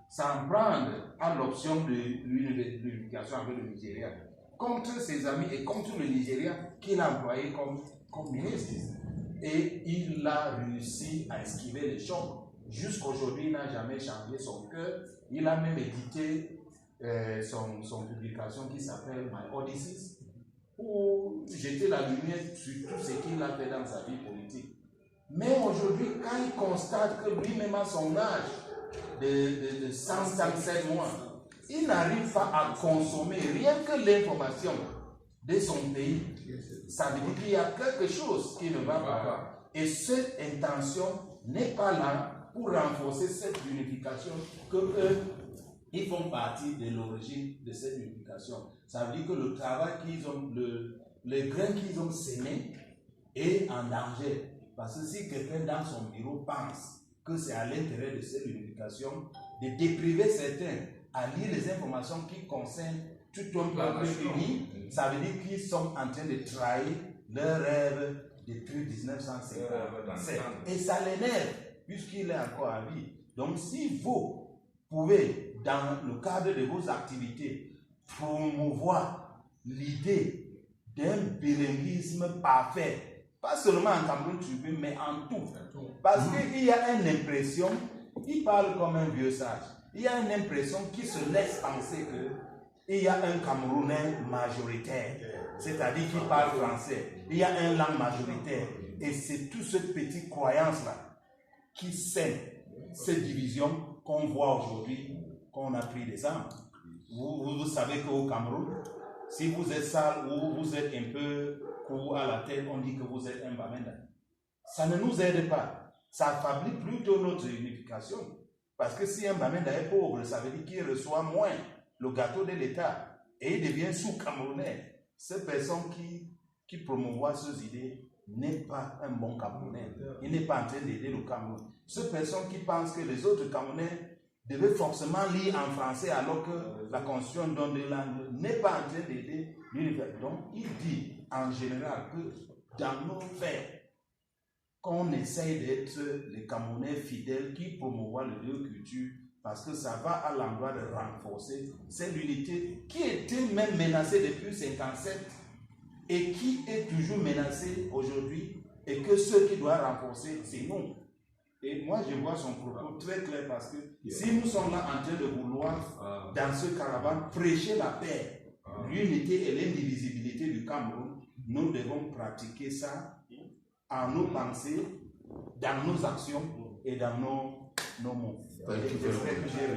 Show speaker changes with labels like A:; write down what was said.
A: s'en prendre à l'option de l'unification avec le Nigeria, contre ses amis et contre le Nigeria qu'il a employé comme ministre. Et il a réussi à esquiver les chocs. Jusqu'aujourd'hui, il n'a jamais changé son cœur. Il a même édité son publication qui s'appelle My Odysseys, pour jeter la lumière sur tout ce qu'il a fait dans sa vie politique. Mais aujourd'hui, quand il constate que lui-même à son âge de 107 mois, il n'arrive pas à consommer rien que l'information de son pays, ça veut dire qu'il y a quelque chose qui ne va pas. Et cette intention n'est pas là pour renforcer cette unification que eux, ils font partie de l'origine de cette unification. Ça veut dire que le travail qu'ils ont, le grain qu'ils ont sémé est en danger. Parce que si quelqu'un dans son bureau pense que c'est à l'intérêt de cette unification de dépriver certains à lire les informations qui concernent tout un peuple uni, ça veut dire qu'ils sont en train de trahir leur rêve depuis 1957. Et ça l'énerve, puisqu'il est encore à vie. Donc si vous pouvez, dans le cadre de vos activités, promouvoir l'idée d'un bilinguisme parfait, pas seulement en Cameroun, mais en tout. Parce qu'il y a une impression, il parle comme un vieux sage, il y a une impression qui se laisse penser qu'il y a un Camerounais majoritaire, c'est-à-dire qui parle français, il y a une langue majoritaire. Et c'est toute cette petite croyance-là qui sème cette division qu'on voit aujourd'hui, qu'on a pris des armes. Vous savez qu'au Cameroun, si vous êtes sale ou vous êtes un peu court à la tête, on dit que vous êtes un Bamenda. Ça ne nous aide pas. Ça affaiblit plutôt notre unification. Parce que si un Bamenda est pauvre, ça veut dire qu'il reçoit moins le gâteau de l'État et il devient sous-Camerounais. Cette personne qui promouvoit ces idées n'est pas un bon Camerounais. Il n'est pas en train d'aider le Cameroun. Cette personne qui pense que les autres Camerounais devaient forcément lire en français alors que la Constitution donne des langues n'est pas en train d'aider l'univers. Donc, il dit en général que dans nos faits, qu'on essaye d'être les Camerounais fidèles qui promouvoient les deux cultures parce que ça va à l'endroit de renforcer cette unité qui était même menacée depuis 1957 et qui est toujours menacée aujourd'hui et que ceux qui doivent renforcer, c'est nous. Et moi, je vois son propos très clair parce que si nous sommes là en train de vouloir, dans ce caravane, prêcher la paix, l'unité et l'indivisibilité du Cameroun, nous devons pratiquer ça en nos pensées, dans nos actions et dans nos mots. J'espère que j'ai